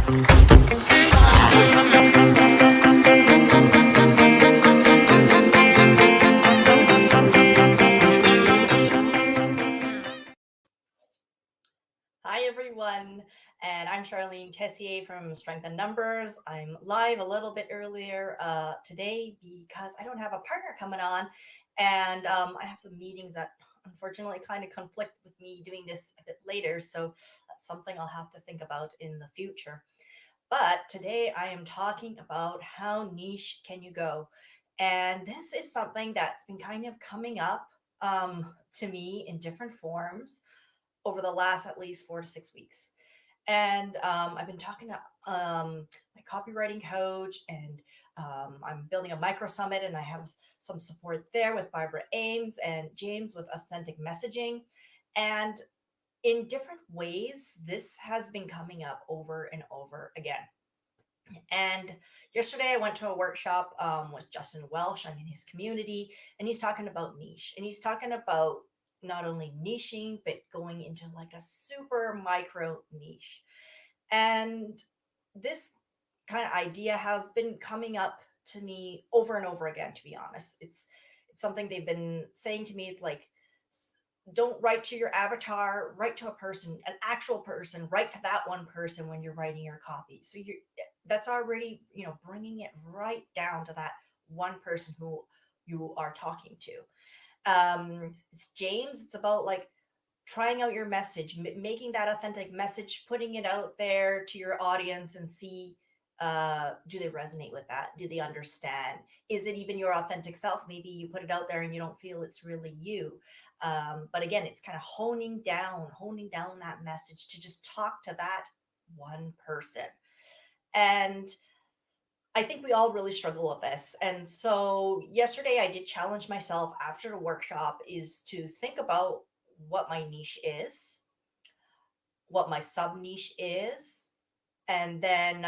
Hi, everyone. And I'm Charlene Tessier from Strength in Numbers. I'm live a little bit earlier today because I don't have a partner coming on. And I have some meetings that unfortunately kind of conflict with me doing this a bit later. So that's something I'll have to think about in the future. But today I am talking about how niche can you go? And this is something that's been kind of coming up to me in different forms over the last at least 4 to 6 weeks. And I've been talking to my copywriting coach, and I'm building a micro summit, and I have some support there with Barbara Ames and James with authentic messaging. And in different ways, this has been coming up over and over again. And yesterday I went to a workshop with Justin Welsh. I'm in his community, and he's talking about niche. And he's talking about not only niching, but going into like a super micro niche. And this kind of idea has been coming up to me over and over again, to be honest. It's something they've been saying to me. It's like, don't write to your avatar, write to a person, an actual person, write to that one person when you're writing your copy. So you're that's already, bringing it right down to that one person who you are talking to. It's James. It's about like trying out your message, making that authentic message, putting it out there to your audience and see, do they resonate with that? Do they understand? Is it even your authentic self? Maybe you put it out there and you don't feel it's really you. But again, it's kind of honing down that message to just talk to that one person. And I think we all really struggle with this. And so yesterday I did challenge myself after the workshop is to think about what my niche is, what my sub niche is, and then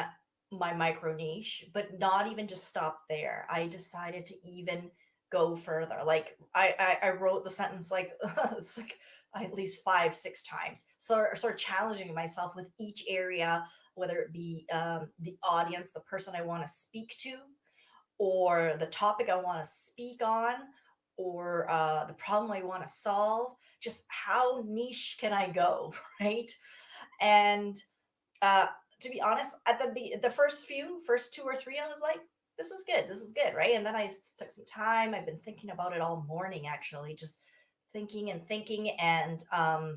my micro niche, but not even just stop there. I decided to even go further. Like I wrote the sentence like it's like at least 5, 6 times. So sort of challenging myself with each area, whether it be the audience, the person I want to speak to, or the topic I want to speak on, or the problem I want to solve. Just how niche can I go, right? And uh, to be honest, at the first two or three, I was like, this is good, right? And then took some time. I've been thinking about it all morning, actually, just thinking and thinking, and I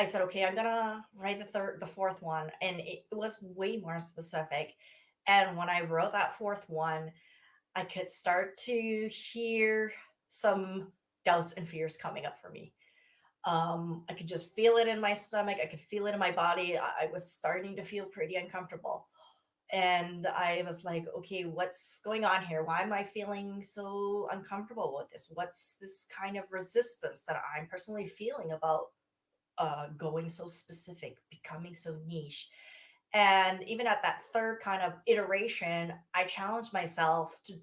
said, okay, I'm gonna write the fourth one, and it was way more specific. And when I wrote that fourth one, I could start to hear some doubts and fears coming up for me. I could just feel it in my stomach. I could feel it in my body. I was starting to feel pretty uncomfortable. And I was like, okay, what's going on here? Why am I feeling so uncomfortable with this? What's this kind of resistance that I'm personally feeling about going so specific, becoming so niche? And even at that third kind of iteration, I challenged myself to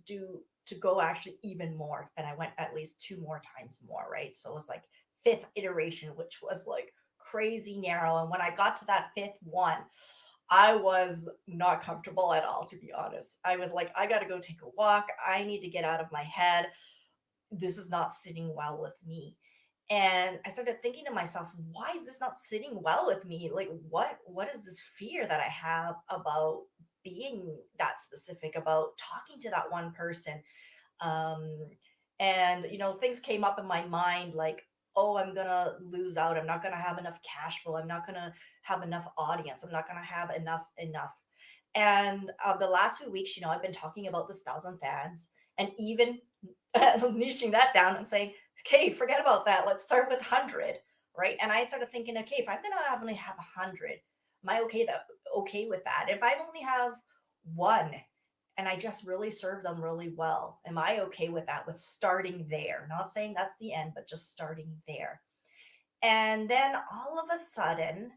go actually even more. And I went at least two more times more, right? So it was like fifth iteration, which was like crazy narrow. And when I got to that fifth one, I was not comfortable at all, to be honest. I was like, I got to go take a walk. I need to get out of my head. This is not sitting well with me. And I started thinking to myself, why is this not sitting well with me? Like what is this fear that I have about being that specific, about talking to that one person? Um and things came up in my mind like, oh, I'm gonna lose out. I'm not gonna have enough cash flow. I'm not gonna have enough audience. I'm not gonna have enough. And the last few weeks, I've been talking about this 1,000 fans, and even niching that down and saying, okay, forget about that. Let's start with 100, right? And I started thinking, okay, if I'm gonna only have 100, am I okay with that? If I only have one, and I just really serve them really well, am I okay with that? With starting there, not saying that's the end, but just starting there. And then all of a sudden,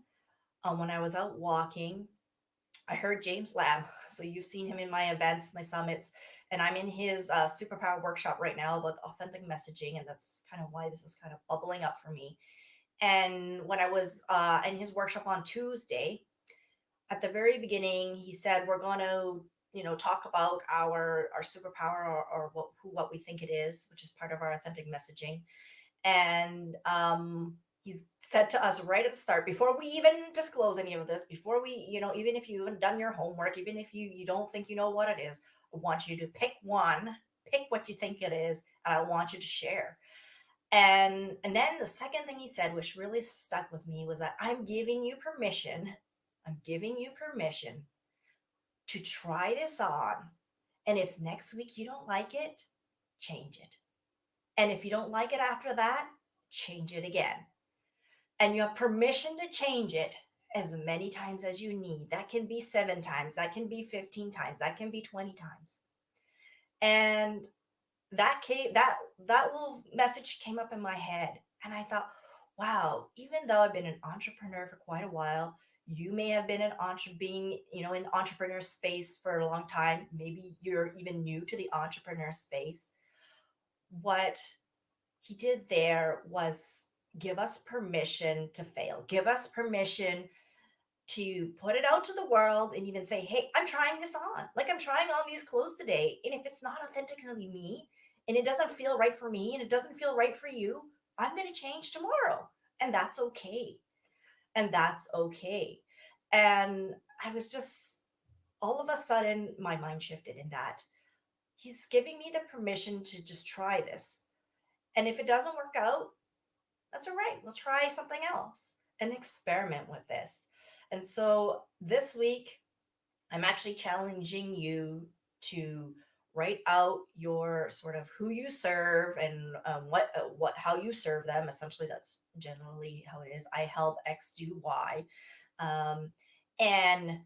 when I was out walking, I heard James Lamb. So you've seen him in my events, my summits, and I'm in his superpower workshop right now about authentic messaging, and that's kind of why this is kind of bubbling up for me. And when I was in his workshop on Tuesday, at the very beginning, he said, we're going to, talk about our superpower, or what we think it is, which is part of our authentic messaging. And he's said to us right at the start, before we even disclose any of this, before we, even if you haven't done your homework, even if you don't think you know what it is, I want you to pick one, pick what you think it is, and I want you to share. And then the second thing he said, which really stuck with me, was that I'm giving you permission to try this on. And if next week you don't like it, change it. And if you don't like it after that, change it again. And you have permission to change it as many times as you need. That can be 7 times, that can be 15 times, that can be 20 times. And that little message came up in my head, and I thought, wow, even though I've been an entrepreneur for quite a while, you may have been being, in the entrepreneur space for a long time. Maybe you're even new to the entrepreneur space. What he did there was give us permission to fail, give us permission to put it out to the world, and even say, hey, I'm trying this on. Like, I'm trying on these clothes today. And if it's not authentically me, and it doesn't feel right for me, and it doesn't feel right for you, I'm going to change tomorrow. And that's okay. And that's okay. And I was just, all of a sudden, my mind shifted in that he's giving me the permission to just try this. And if it doesn't work out, that's all right. We'll try something else and experiment with this. And so this week, I'm actually challenging you to write out your sort of who you serve, and how you serve them. Essentially, that's generally how it is. I help X do Y, um, and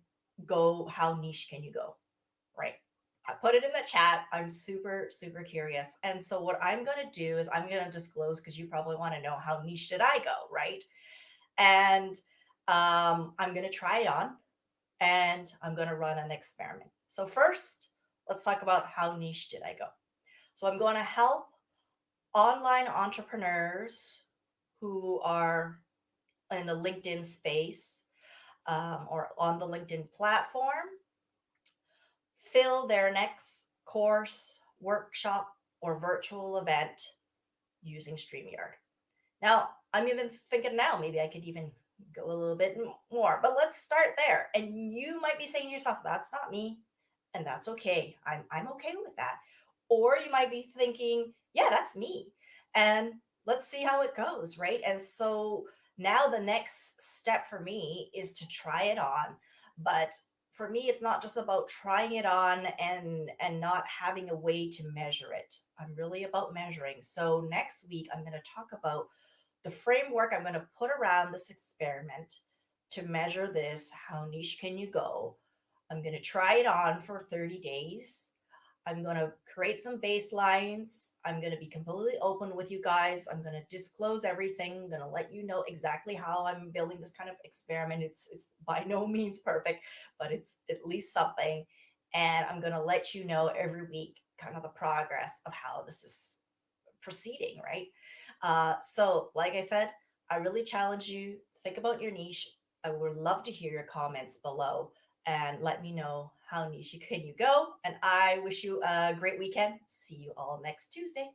go. How niche can you go? Right. I put it in the chat. I'm super, super curious. And so what I'm going to do is I'm going to disclose, because you probably want to know, how niche did I go, right? And I'm going to try it on, and I'm going to run an experiment. So first, let's talk about how niche did I go. So I'm going to help online entrepreneurs who are in the LinkedIn space, or on the LinkedIn platform, fill their next course, workshop, or virtual event using StreamYard. Now, I'm even thinking now, maybe I could even go a little bit more, but let's start there. And you might be saying to yourself, that's not me. And that's okay. I'm okay with that. Or you might be thinking, yeah, that's me. And let's see how it goes, right? And so now the next step for me is to try it on. But for me, it's not just about trying it on and not having a way to measure it. I'm really about measuring. So next week I'm going to talk about the framework I'm going to put around this experiment to measure this. How niche can you go? I'm going to try it on for 30 days. I'm going to create some baselines. I'm going to be completely open with you guys. I'm going to disclose everything. I'm going to let you know exactly how I'm building this kind of experiment. It's by no means perfect, but it's at least something. And I'm going to let you know every week kind of the progress of how this is proceeding, right? So, like I said, I really challenge you. Think about your niche. I would love to hear your comments below, and let me know how niche can you go. And I wish you a great weekend. See you all next Tuesday.